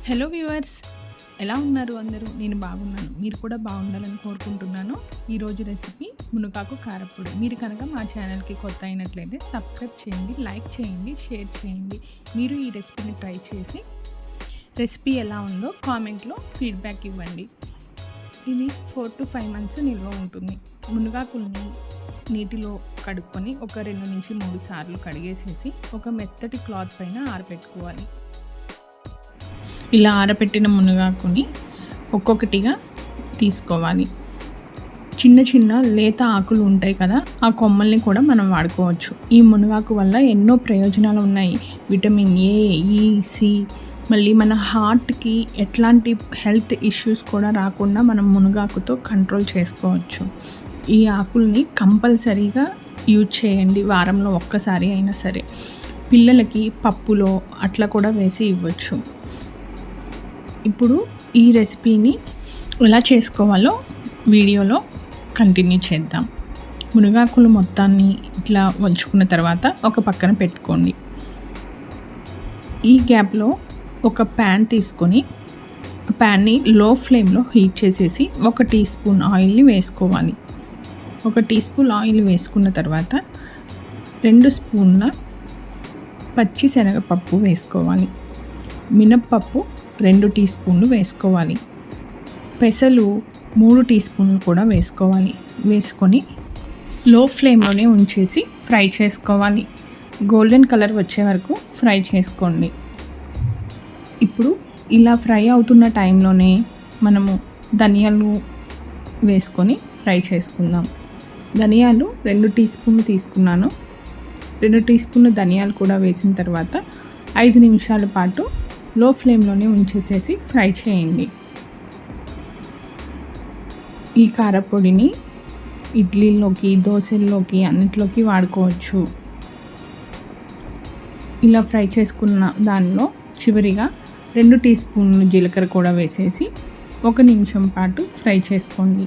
Hello viewers, ఎలా ఉన్నారు అందరూ? నేను బాగున్నాను, మీరు కూడా బాగుండాలని కోరుకుంటున్నాను. ఈరోజు రెసిపీ మునగాకు కారప్పొడి. మీరు కనుక మా ఛానల్కి కొత్త అయినట్లయితే సబ్స్క్రైబ్ చేయండి, లైక్ చేయండి, షేర్ చేయండి. మీరు ఈ రెసిపీని ట్రై చేసి రెసిపీ ఎలా ఉందో కామెంట్లో ఫీడ్బ్యాక్ ఇవ్వండి. ఇది 4 to 5 months నిల్వ ఉంటుంది. మునగాకుల్ని నీటిలో కడుక్కొని ఒక 2 నుంచి 3 సార్లు కడిగేసేసి ఒక మెత్తటి క్లాత్ పైన ఆరబెట్టుకోవాలి. ఇలా ఆరబెట్టిన మునగాకుని ఒక్కొక్కటిగా తీసుకోవాలి. చిన్న చిన్న లేత ఆకులు ఉంటాయి కదా, ఆ కొమ్మల్ని కూడా మనం వాడుకోవచ్చు. ఈ మునగాకు వల్ల ఎన్నో ప్రయోజనాలు ఉన్నాయి. విటమిన్ ఏ, ఈ, సి, మళ్ళీ మన హార్ట్కి ఎట్లాంటి హెల్త్ ఇష్యూస్ కూడా రాకుండా మనం మునగాకుతో కంట్రోల్ చేసుకోవచ్చు. ఈ ఆకుల్ని కంపల్సరీగా యూజ్ చేయండి, వారంలో ఒక్కసారి అయినా సరే. పిల్లలకి పప్పులో అట్లా కూడా వేసి ఇవ్వచ్చు. ఇప్పుడు ఈ రెసిపీని ఎలా చేసుకోవాలో వీడియోలో కంటిన్యూ చేద్దాం. మునగాకులు మొత్తాన్ని ఇట్లా వంచుకున్న తర్వాత ఒక పక్కన పెట్టుకోండి. ఈ గ్యాప్లో ఒక ప్యాన్ తీసుకొని ప్యాన్ని లో ఫ్లేమ్లో హీట్ చేసేసి 1 టీ స్పూన్ ఆయిల్ని వేసుకోవాలి. 1 టీ స్పూన్ ఆయిల్ వేసుకున్న తర్వాత 2 స్పూన్ల పచ్చి శనగపప్పు వేసుకోవాలి. మినప్పప్పు 2 టీ స్పూన్లు వేసుకోవాలి. పెసలు 3 టీ స్పూన్లు కూడా వేసుకోవాలి. వేసుకొని లో ఫ్లేమ్లోనే ఉంచేసి ఫ్రై చేసుకోవాలి. గోల్డెన్ కలర్ వచ్చే వరకు ఫ్రై చేసుకోండి. ఇప్పుడు ఇలా ఫ్రై అవుతున్న టైంలోనే మనము ధనియాలు వేసుకొని ఫ్రై చేసుకుందాం. ధనియాలు 2 టీ స్పూన్లు తీసుకున్నాను. 2 టీ స్పూన్లు ధనియాలు కూడా వేసిన తర్వాత 5 నిమిషాల పాటు లో ఫ్లేమ్లోనే ఉంచేసేసి ఫ్రై చేయండి. ఈ కారపొడిని ఇడ్లీలోకి, దోశల్లోకి అన్నిట్లోకి వాడుకోవచ్చు. ఇలా ఫ్రై చేసుకున్న దానిలో చివరిగా 2 టీ స్పూన్లు జీలకర్ర కూడా వేసేసి 1 నిమిషం పాటు ఫ్రై చేసుకోండి.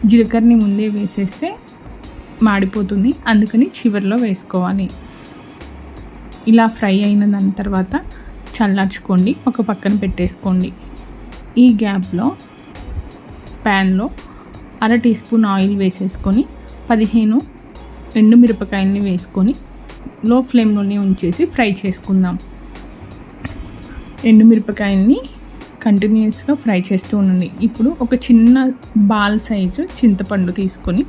జీలకర్రని ముందే వేసేస్తే మాడిపోతుంది, అందుకని చివరిలో వేసుకోవాలి. ఇలా ఫ్రై అయిన దాని తర్వాత చల్లార్చుకోండి, ఒక పక్కన పెట్టేసుకోండి. ఈ గ్యాప్లో ప్యాన్లో 1/2 టీ స్పూన్ ఆయిల్ వేసేసుకొని 15 ఎండుమిరపకాయలని వేసుకొని లో ఫ్లేమ్లోనే ఉంచేసి ఫ్రై చేసుకుందాం. ఎండుమిరపకాయలని కంటిన్యూస్గా ఫ్రై చేస్తూ ఉండండి. ఇప్పుడు ఒక చిన్న బాల్ సైజు చింతపండు తీసుకొని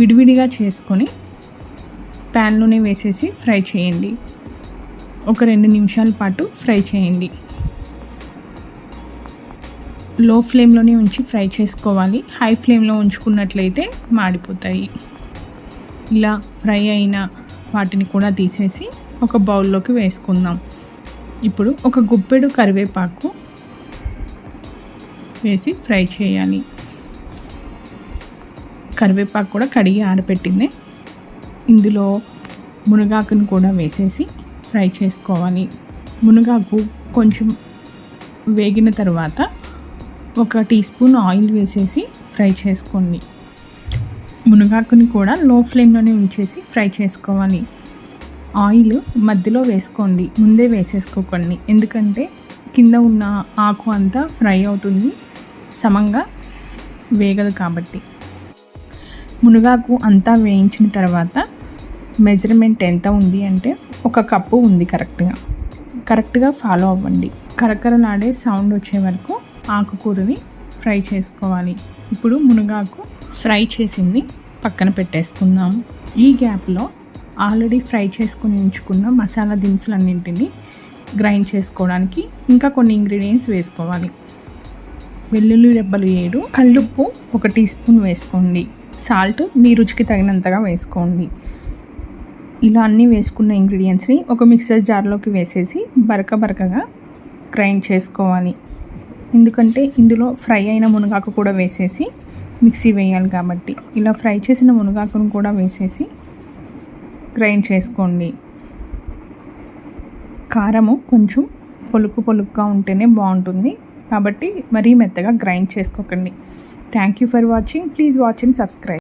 విడివిడిగా చేసుకొని ప్యాన్లోనే వేసేసి ఫ్రై చేయండి. ఒక 2 నిమిషాల పాటు ఫ్రై చేయండి. లో ఫ్లేమ్లోనే ఉంచి ఫ్రై చేసుకోవాలి. హై ఫ్లేమ్లో ఉంచుకున్నట్లయితే మాడిపోతాయి. ఇలా ఫ్రై అయిన వాటిని కూడా తీసేసి ఒక బౌల్లోకి వేసుకుందాం. ఇప్పుడు ఒక గుప్పెడు కరివేపాకు వేసి ఫ్రై చేయాలి. కరివేపాకు కూడా కడిగి ఆరబెట్టిందే. ఇందులో మునగాకును కూడా వేసేసి ఫ్రై చేసుకోవాలి. మునగాకు కొంచెం వేగిన తర్వాత 1 టీ స్పూన్ ఆయిల్ వేసేసి ఫ్రై చేసుకోండి. మునగాకుని కూడా లో ఫ్లేమ్లోనే ఉంచేసి ఫ్రై చేసుకోవాలి. ఆయిల్ మధ్యలో వేసుకోండి, ముందే వేసేసుకోకండి, ఎందుకంటే కింద ఉన్న ఆకు అంతా ఫ్రై అవుతుంది, సమంగా వేగదు కాబట్టి. మునగాకు అంతా వేయించిన తర్వాత మెజర్మెంట్ ఎంత ఉంది అంటే 1 కప్పు ఉంది. కరెక్ట్గా ఫాలో అవ్వండి. కరకరలాడే సౌండ్ వచ్చే వరకు ఆకుకూరని ఫ్రై చేసుకోవాలి. ఇప్పుడు మునగాకు ఫ్రై చేసింది పక్కన పెట్టేసుకుందాం. ఈ గ్యాప్లో ఆల్రెడీ ఫ్రై చేసుకుని ఉంచుకున్న మసాలా దినుసులన్నింటినీ గ్రైండ్ చేసుకోవడానికి ఇంకా కొన్ని ఇంగ్రీడియంట్స్ వేసుకోవాలి. వెల్లుల్లి రెబ్బలు 7, కల్లుప్పు 1 టీ స్పూన్ వేసుకోండి. సాల్ట్ మీ రుచికి తగినంతగా వేసుకోండి. ఇలా అన్నీ వేసుకున్న ఇంగ్రీడియంట్స్ని ఒక మిక్సర్ జార్లోకి వేసేసి బరకగా గ్రైండ్ చేసుకోవాలి. ఎందుకంటే ఇందులో ఫ్రై అయిన మునగాకు కూడా వేసేసి మిక్సీ వేయాలి కాబట్టి. ఇలా ఫ్రై చేసిన మునగాకును కూడా వేసేసి గ్రైండ్ చేసుకోండి. కారము కొంచెం పొలుకుగా ఉంటేనే బాగుంటుంది కాబట్టి మరీ మెత్తగా గ్రైండ్ చేసుకోకండి. Thank you for watching. Please watch and subscribe.